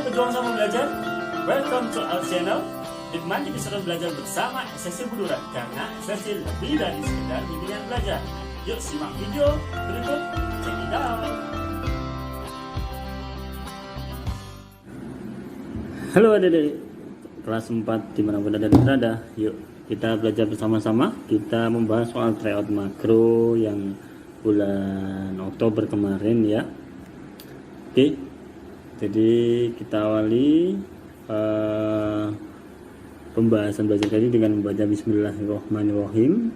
Berjuang Sama Belajar. Welcome to our channel. Nikmati keseruan belajar bersama SSC Buduran, karena SSC lebih dari sekedar bimbingan belajar. Yuk simak video berikut. Check it out. Halo adik-adik kelas 4 dimanapun ada berada. Yuk kita belajar bersama-sama. Kita membahas soal tryout makro yang bulan Oktober kemarin ya. Oke, jadi kita awali pembahasan belajar kali dengan membaca Bismillahirrahmanirrahim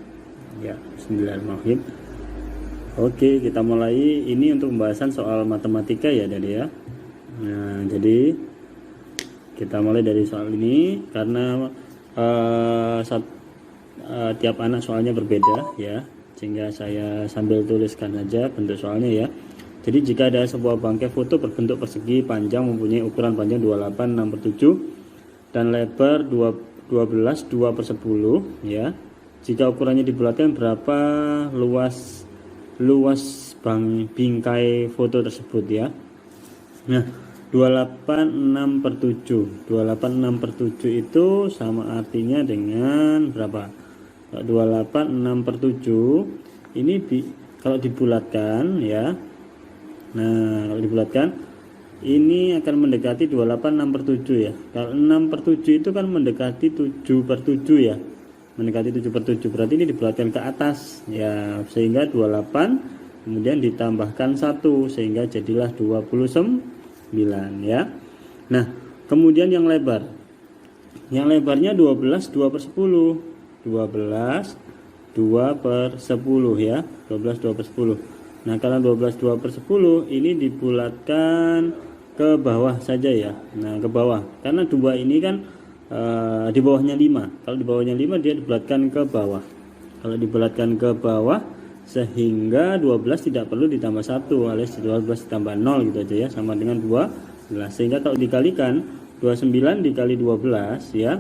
ya. Bismillahirrahmanirrahim. Oke, kita mulai. Ini untuk pembahasan soal matematika ya dari ya. Nah, jadi kita mulai dari soal ini karena tiap anak soalnya berbeda ya, sehingga saya sambil tuliskan aja bentuk soalnya ya. Jadi jika ada sebuah bangkai foto berbentuk persegi panjang mempunyai ukuran panjang 28/6/7 dan lebar 2/10 ya. Jika ukurannya dibulatkan, berapa luas bingkai foto tersebut ya. Nah, 28/6/7. 28/6/7 itu sama artinya dengan berapa? 28/6/7 ini kalau dibulatkan ya. Nah, kalau dibulatkan ini akan mendekati 28/6/7 ya. Kalau 6/7 itu kan mendekati 7/7 ya. Mendekati 7/7. Berarti ini dibulatkan ke atas ya, sehingga 28 kemudian ditambahkan 1 sehingga jadilah 29 ya. Nah, kemudian yang lebar. Yang lebarnya 12 2/10. 12 2/10 ya. 12 2/10. Nah, karena 12 2/10 ini dibulatkan ke bawah saja ya. Nah, ke bawah. Karena 2 ini kan di bawahnya 5. Kalau di bawahnya 5 dia dibulatkan ke bawah. Kalau dibulatkan ke bawah sehingga 12 tidak perlu ditambah 1 alias 12 ditambah 0 gitu aja ya, sama dengan 12. Sehingga kalau dikalikan 29 dikali 12 ya,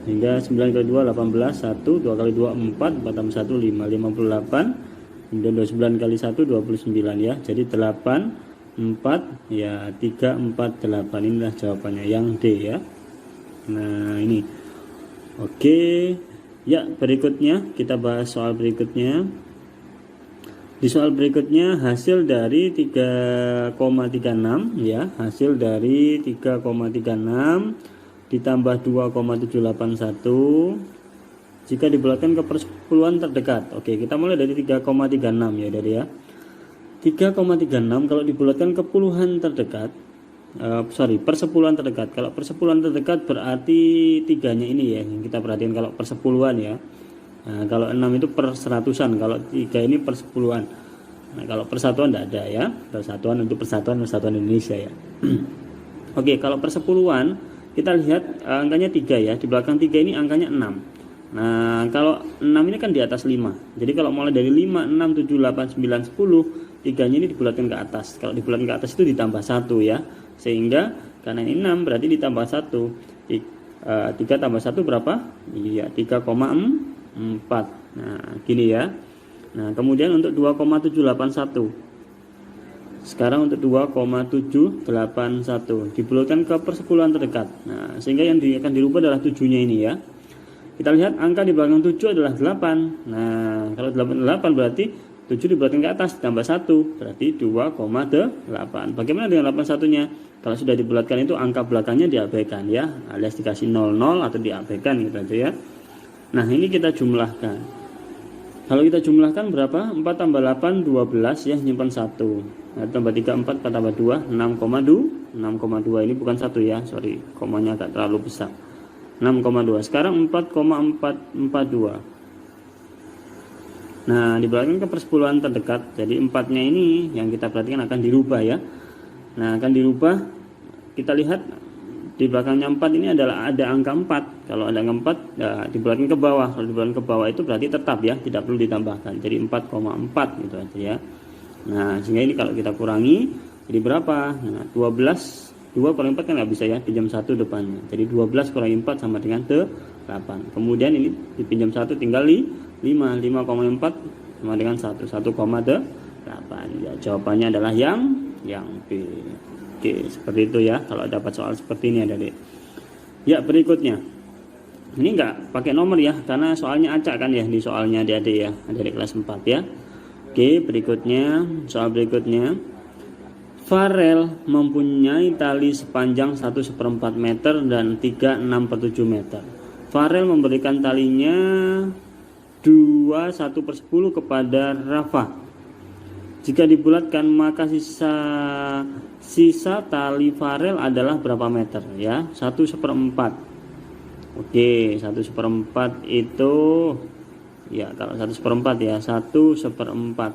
hingga 9 kali 2 18, 1 2 kali 2 4 4 tambah 1 5 58, kemudian 29 kali 1 29 ya. Jadi 8 4 ya, 3 4 8. Inilah jawabannya yang D ya. Nah, ini. Oke. Ya, berikutnya kita bahas soal berikutnya. Di soal berikutnya hasil dari 3,36 ya, hasil dari 3,36 ditambah 2,781 jika dibulatkan ke persepuluhan terdekat. Oke, kita mulai dari 3,36 ya dari ya. 3,36 kalau dibulatkan ke puluhan terdekat, persepuluhan terdekat. Kalau persepuluhan terdekat berarti tiganya ini ya yang kita perhatikan kalau persepuluhan ya. Nah, kalau 6 itu per seratusan, kalau 3 ini persepuluhan. Nah, kalau persatuan tidak ada ya. Persatuan untuk persatuan Indonesia ya. Oke, kalau persepuluhan kita lihat angkanya 3 ya. Di belakang 3 ini angkanya 6. Nah, kalau 6 ini kan di atas 5. Jadi kalau mulai dari 5, 6, 7, 8, 9, 10, tiganya ini dibulatkan ke atas. Kalau dibulatkan ke atas itu ditambah 1 ya. Sehingga karena ini 6 berarti ditambah 1. 3 tambah 1 berapa? Iya, 3,4. Nah, gini ya. Nah, kemudian untuk 2,781. Sekarang untuk 2,781 dibulatkan ke persepuluhan terdekat. Nah, sehingga yang akan dirubah adalah 7-nya ini ya. Kita lihat angka di belakang 7 adalah 8. Nah, kalau 8 berarti 7 dibulatkan ke atas tambah 1 berarti 2,8. Bagaimana dengan 81-nya? Kalau sudah dibulatkan itu angka belakangnya diabaikan ya, alias dikasih 00 atau diabaikan gitu aja ya. Nah, ini kita jumlahkan. Kalau kita jumlahkan berapa? 4 tambah 8 12 ya, nyimpan 1. Nah, tambah 3 4 tambah 2 6,2 ini bukan 1 ya, sorry, komanya agak terlalu besar. 6,2. Sekarang 4,442. Nah, dibulatkan ke persepuluhan terdekat. Jadi 4-nya ini yang kita perhatikan akan dirubah ya. Nah, akan dirubah. Kita lihat di belakangnya 4 ini adalah ada angka 4. Kalau ada angka 4 ya, dibulatkan ke bawah. Kalau dibulatkan ke bawah itu berarti tetap ya, tidak perlu ditambahkan. Jadi 4,4 gitu aja ya. Nah, sehingga ini kalau kita kurangi jadi berapa? Nah, 12 2 kurangi 4 kan nggak bisa ya, pinjam 1 depannya. Jadi 12 kurangi 4 sama dengan 8. Kemudian ini dipinjam 1 tinggal 5,4 sama dengan 1,8. Ya, jawabannya adalah yang B. Oke, seperti itu ya kalau dapat soal seperti ini adik-adik. Ya, berikutnya. Ini enggak pakai nomor ya, karena soalnya acak kan ya di soalnya adik-adik ya, adik kelas 4 ya. Oke, berikutnya, soal berikutnya. Farel mempunyai tali sepanjang 1/4 meter dan 3/6/7 meter. Farel memberikan talinya 2/1/10 kepada Rafa. Jika dibulatkan maka sisa tali Farel adalah berapa meter ya? 1/4. Oke, 1/4 itu ya, kalau 1/4 ya, 1/4.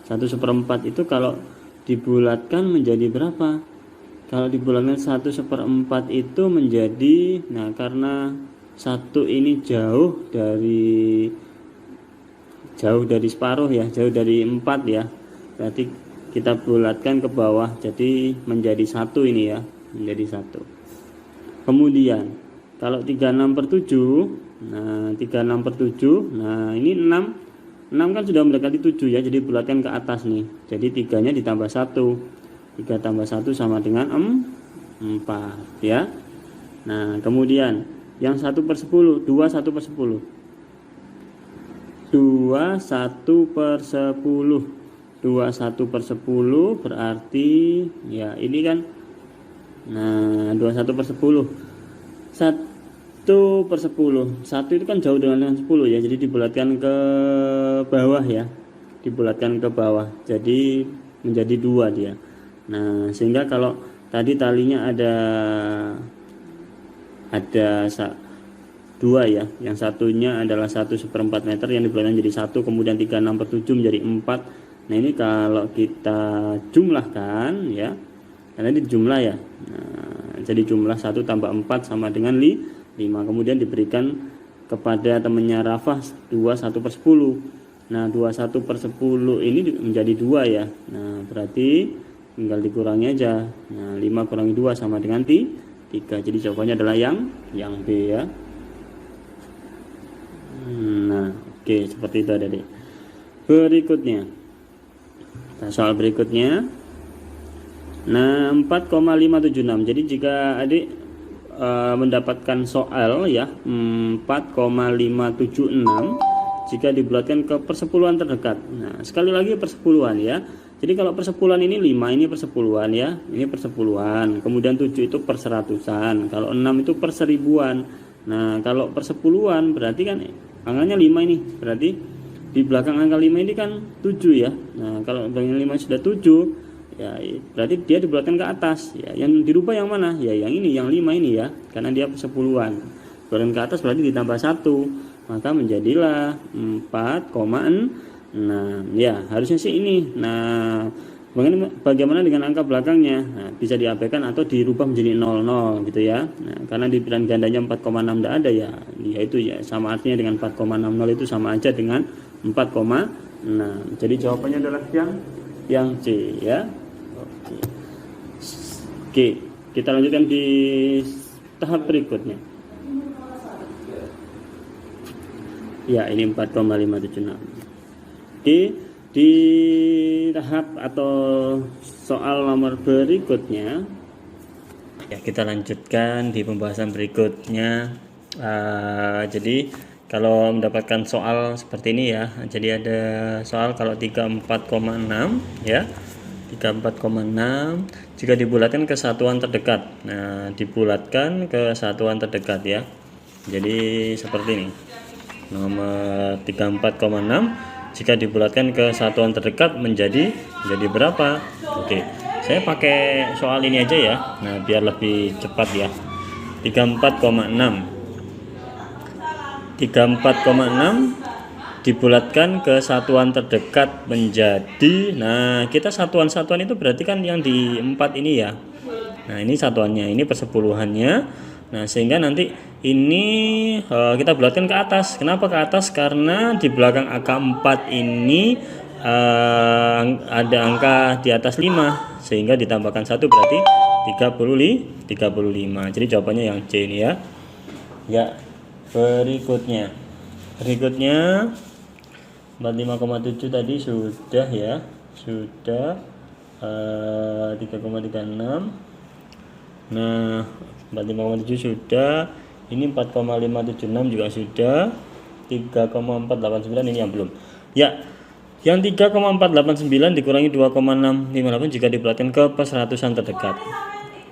1/4 itu kalau dibulatkan menjadi berapa? Kalau dibulatkan 1/4 itu menjadi, nah karena 1 ini jauh dari separuh ya, jauh dari 4 ya, berarti kita bulatkan ke bawah jadi menjadi 1 ini ya, menjadi 1. Kemudian kalau 3/6/7, nah 3/6/7, nah ini 6 kan sudah mendekati 7 ya, jadi bulatkan ke atas nih. Jadi 3-nya ditambah 1. 3 tambah 1 sama dengan 4 ya. Nah, kemudian yang 1/10, 2/1/10. 2/1/10. 2/1/10 berarti ya ini kan, nah 2/1/10. 1/10. 1 itu kan jauh dengan 10 ya, jadi dibulatkan ke bawah ya. Dibulatkan ke bawah. Jadi menjadi 2 dia. Nah, sehingga kalau tadi talinya ada 2 ya. Yang satunya adalah 1/4 meter yang dibulatkan jadi 1, kemudian 3/6/7 menjadi 4. Nah, ini kalau kita jumlahkan ya. Karena ini jumlah ya. Nah, jadi jumlah 1 tambah 4 sama dengan 5. Kemudian diberikan kepada temannya Rafa 2/1/10. Nah, 2/1/10 ini menjadi 2 ya. Nah, berarti tinggal dikurangi aja. Nah, 5 kurangi 2 sama dengan 3. Jadi jawabannya adalah yang B ya. Nah, oke, seperti itu adik. Berikutnya. Nah, soal berikutnya. Nah, 4,576. Jadi jika adik mendapatkan soal ya 4,576 jika dibulatkan ke persepuluhan terdekat. Nah, sekali lagi persepuluhan ya. Jadi kalau persepuluhan ini 5, ini persepuluhan ya. Ini persepuluhan. Kemudian 7 itu perseratusan. Kalau 6 itu perseribuan. Nah, kalau persepuluhan berarti kan angkanya 5 ini. Berarti di belakang angka 5 ini kan 7 ya. Nah, kalau belakang 5 sudah 7 ya, berarti dia dibulatkan ke atas ya. Yang dirubah yang mana? Ya yang ini, yang 5 ini ya. Karena dia persepuluhan. Dibulatkan ke atas berarti ditambah 1. Maka menjadilah 4,6 ya. Harusnya sih ini. Nah, bagaimana dengan angka belakangnya? Nah, bisa diabaikan atau dirubah menjadi 00 gitu ya. Nah, karena di pilihan gandanya 4,6 tidak ada ya. Yaitu ya sama artinya dengan 4,60 itu sama aja dengan 4,6. Jadi jawabannya adalah yang C ya. Oke, kita lanjutkan di tahap berikutnya. Ya, ini 4,576. Oke, di tahap atau soal nomor berikutnya ya, kita lanjutkan di pembahasan berikutnya. Jadi kalau mendapatkan soal seperti ini ya, jadi ada soal kalau 34,6 ya, 34,6 jika dibulatkan ke satuan terdekat. Nah, dibulatkan ke satuan terdekat ya. Jadi seperti ini. Nomor 34,6 jika dibulatkan ke satuan terdekat menjadi berapa? Oke. Saya pakai soal ini aja ya. Nah, biar lebih cepat ya. 34,6 dibulatkan ke satuan terdekat menjadi, nah kita satuan-satuan itu berarti kan yang di 4 ini ya. Nah, ini satuannya, ini persepuluhannya. Nah, sehingga nanti ini kita bulatkan ke atas. Kenapa ke atas? Karena di belakang angka 4 ini ada angka di atas 5, sehingga ditambahkan 1 berarti 35. Jadi jawabannya yang C ini ya. Ya, berikutnya 45,7 tadi sudah ya, sudah. 3,36. Nah 45,7 sudah, ini 4,576 juga sudah, 3,489 ini yang belum ya. Yang 3,489 dikurangi 2,658 jika diperhatikan ke perseratusan terdekat.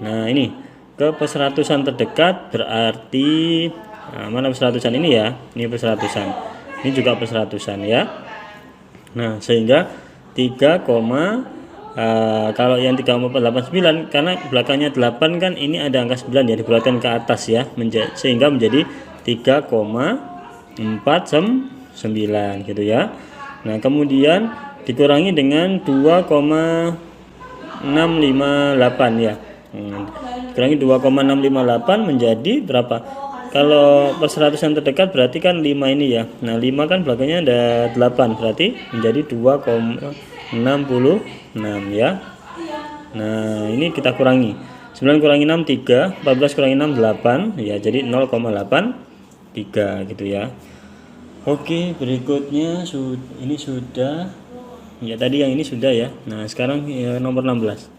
Nah ini ke perseratusan terdekat berarti mana perseratusan ini ya, ini perseratusan, ini juga perseratusan ya. Nah sehingga 3, kalau yang 3,489 karena belakangnya 8 kan, ini ada angka 9 ya, dibulatkan ke atas ya, sehingga menjadi 3,49 gitu ya. Nah kemudian dikurangi dengan 2,658 ya. Dikurangi 2,658 menjadi berapa? Kalau perseratusan terdekat berarti kan 5 ini ya. Nah 5 kan belakangnya ada 8, berarti menjadi 2,66 ya. Nah ini kita kurangi, 9 kurangi 6 3, 14 kurangi 6 8 ya, jadi 0,83 gitu ya. Oke, berikutnya ini sudah ya, tadi yang ini sudah ya. Nah sekarang ya, nomor 16.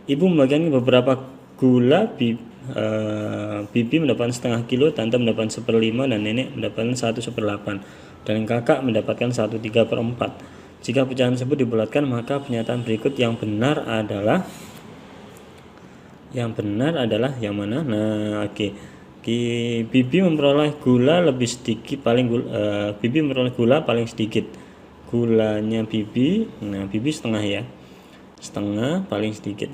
Ibu membagikan beberapa gula, bibi mendapatkan setengah kilo, tante mendapatkan 1/5, dan nenek mendapatkan 1/8, dan kakak mendapatkan 1/3/4. Jika pecahan tersebut dibulatkan, maka pernyataan berikut yang benar adalah yang mana? Nah oke. Bibi memperoleh gula lebih sedikit, Bibi memperoleh gula paling sedikit. Gulanya Bibi, nah Bibi setengah ya, setengah paling sedikit.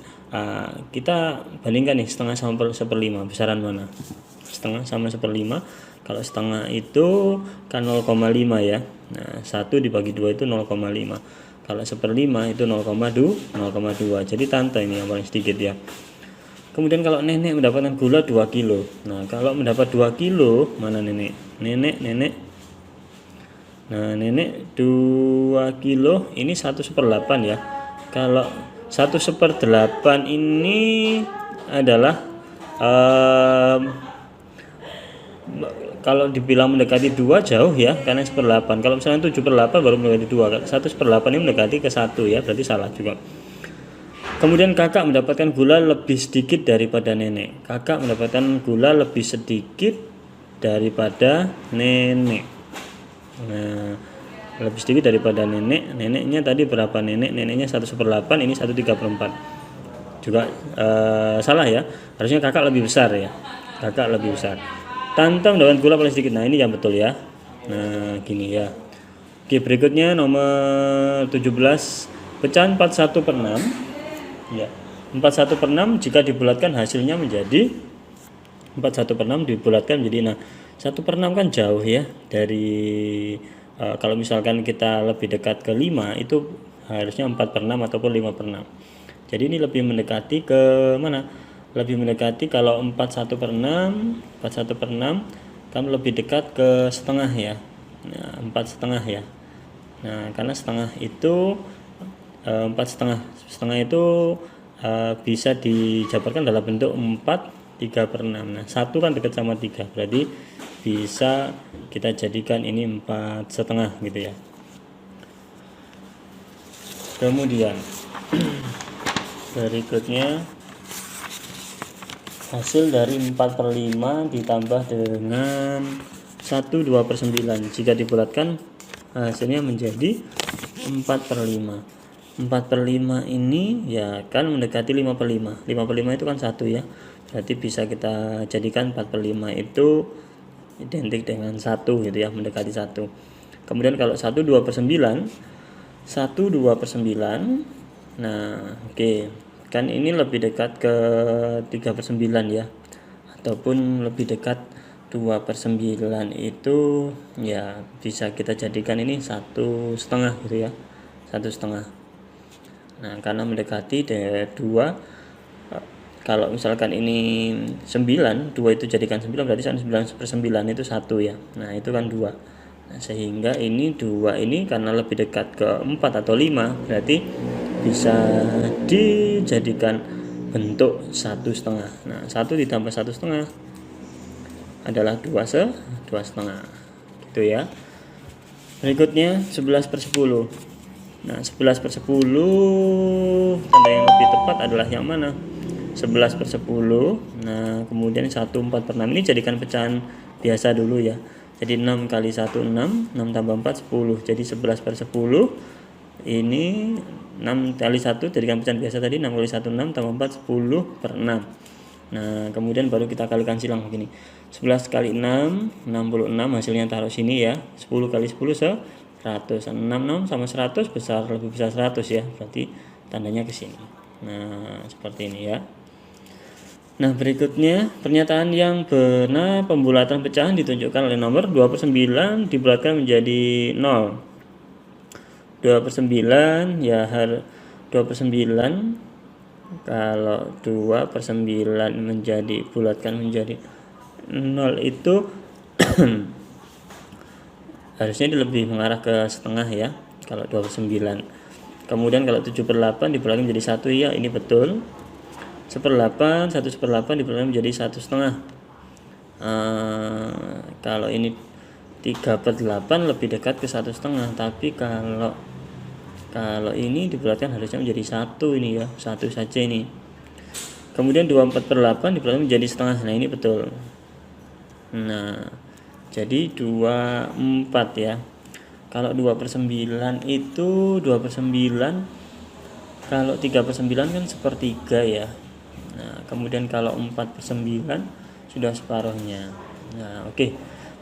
Kita bandingkan nih, setengah sama 1/5, besaran mana? Setengah sama 1/5. Kalau setengah itu kan 0,5 ya. Nah 1 dibagi 2 itu 0,5. Kalau 1/5 itu 0,2. Jadi tante ini yang paling sedikit ya. Kemudian kalau nenek mendapatkan gula 2 kilo. Nah kalau mendapat 2 kilo, mana nenek? Nenek. Nah nenek 2 kilo ini 1/8 ya. Kalau 1/8 ini adalah kalau dibilang mendekati 2 jauh ya, karena 1/8. Kalau misalnya 7/8 baru mendekati 2. 1/8 ini mendekati ke 1 ya, berarti salah juga. Kemudian kakak mendapatkan gula lebih sedikit daripada nenek. Kakak mendapatkan gula lebih sedikit daripada nenek. Nah, lebih sedikit daripada nenek. Neneknya tadi berapa nenek? Neneknya 1/8, ini 1/3/4. Juga salah ya. Harusnya kakak lebih besar ya. Kakak lebih besar. Tante mendapatkan gula paling sedikit. Nah, ini yang betul ya. Nah, gini ya. Oke, berikutnya nomor 17. Pecahan 41/6. Ya, 41/6 jika dibulatkan hasilnya menjadi 41/6 dibulatkan menjadi, nah 1/6 kan jauh ya dari kalau misalkan kita lebih dekat ke 5 itu harusnya 4/6 ataupun 5/6. Jadi ini lebih mendekati ke mana? Lebih mendekati kalau 41/6 kan lebih dekat ke setengah ya. Nah 4,5 ya. Nah karena setengah itu 4,5 itu bisa dijabarkan dalam bentuk 4/3/6. Nah 1 kan dekat sama 3, berarti bisa kita jadikan ini 4,5 gitu ya. Kemudian berikutnya hasil dari 4/5 ditambah dengan 1/2/9 jika dibulatkan hasilnya menjadi 4/5. 4/5 ini ya kan mendekati 5/5. 5/5 itu kan 1 ya. Berarti bisa kita jadikan 4/5 itu identik dengan 1 gitu ya, mendekati 1. Kemudian kalau 1/2/9, nah oke. Kan ini lebih dekat ke 3/9 ya. Ataupun lebih dekat 2/9 itu ya bisa kita jadikan ini 1,5 gitu ya. 1,5. Nah karena mendekati 2, kalau misalkan ini 9, 2 itu jadikan 9, berarti 9/9 itu 1 ya. Nah itu kan 2. Nah, sehingga ini 2 ini karena lebih dekat ke 4 atau 5, berarti bisa dijadikan bentuk 1,5. Nah 1 ditambah 1,5 adalah 2,5 gitu ya. Berikutnya 11/10. Nah 11/10 tanda yang lebih tepat adalah yang mana? 11/10. Nah kemudian 1/4/6 ini jadikan pecahan biasa dulu ya. Jadi 6 kali 1 6, 6 tambah 4 10. Jadi 11/10 ini 6 kali 1 jadikan pecahan biasa tadi, 6 kali 1 6 tambah 4 10/6. Nah kemudian baru kita kalikan silang begini, 11 kali 6 66, hasilnya taruh sini ya. 10 kali 10 100, 66 sama 100 besar, lebih besar 100 ya, berarti tandanya ke sini. Nah seperti ini ya. Nah berikutnya pernyataan yang benar, pembulatan pecahan ditunjukkan oleh nomor 2/9 dibulatkan menjadi 0. 2/9 ya 2/9, kalau 2/9 menjadi bulatkan menjadi 0 itu harusnya lebih mengarah ke setengah ya kalau 2/9. Kemudian kalau 7/8 dibulatkan menjadi 1 ya, ini betul. 1/8 dibulatkan menjadi 1/2. Kalau ini 3/8 lebih dekat ke 1/2, tapi kalau ini dibulatkan harusnya menjadi 1 ini ya, 1 saja ini. Kemudian 24/8 dibulatkan menjadi setengah. Nah ini betul. Nah jadi 24 ya. Kalau 2/9 itu 2/9, kalau 3/9 kan sepertiga ya. Nah kemudian kalau 4/9 sudah separuhnya. Nah oke,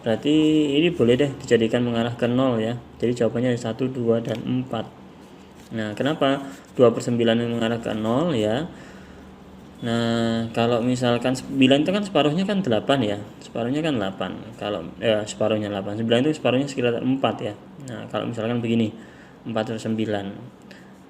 berarti ini boleh deh dijadikan mengarah ke 0 ya. Jadi jawabannya ada 1, 2, dan 4. Nah kenapa 2/9 yang mengarah ke 0 ya? Nah kalau misalkan 9 itu kan separuhnya kan 8 ya, separuhnya kan 8. Kalau separuhnya 8, 9 itu separuhnya sekitar 4 ya. Nah kalau misalkan begini 4/9,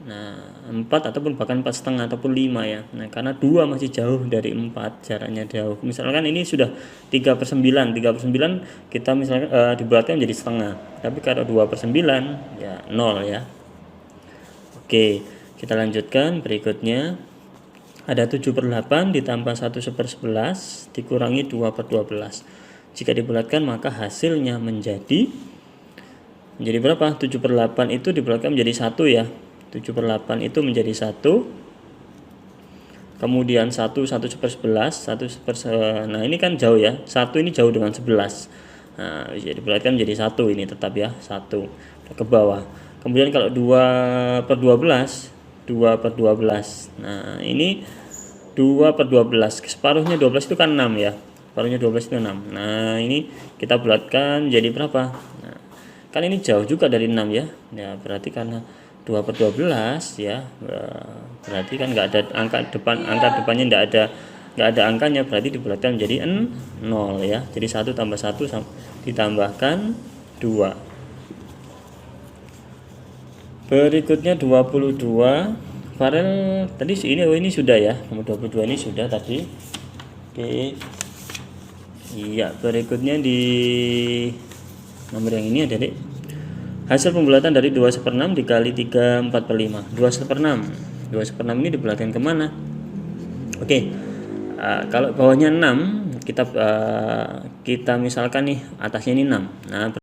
nah 4 ataupun bahkan 4,5 ataupun 5 ya. Nah karena 2 masih jauh dari 4, jaraknya jauh. Misalkan ini sudah 3/9, 3/9 kita misalkan dibulatkan menjadi setengah, tapi kalau 2/9 ya 0 ya. Oke, kita lanjutkan berikutnya. Ada 7/8 ditambah 1/11 dikurangi 2/12. Jika dibulatkan maka hasilnya menjadi berapa? 7/8 itu dibulatkan menjadi 1 ya. 7/8 itu menjadi 1. Kemudian 1/11, nah ini kan jauh ya. 1 ini jauh dengan 11. Nah, bisa dibulatkan menjadi 1 ini tetap ya, 1 ke bawah. Kemudian kalau 2/12, 2/12. Nah, ini 2/12, separuhnya 12 itu kan 6 ya. Separuhnya 12 itu 6. Nah, ini kita bulatkan jadi berapa? Nah, kan ini jauh juga dari 6 ya. Ya, berarti karena 2/12 ya. Berarti kan enggak ada angka depannya enggak ada angkanya, berarti dibulatkan menjadi 0 ya. Jadi 1 tambah 1 ditambahkan 2. Berikutnya 22. Farel tadi ini sudah ya, nomor 22 ini sudah tadi. Oke. Iya, berikutnya di nomor yang ini ada deh. Hasil pembulatan dari 2/6 dikali 3 4/5. 2/6. 2/6 ini dibulatkan kemana? Oke. Kalau bawahnya 6, kita misalkan nih atasnya ini 6. Nah